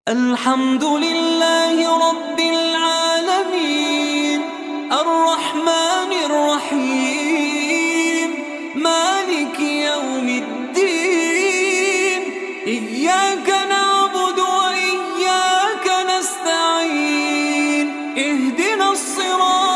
الحمد لله رب العالمين، الرحمن الرحيم، مالك يوم الدين. إياك نعبد وإياك نستعين، اهدنا الصراط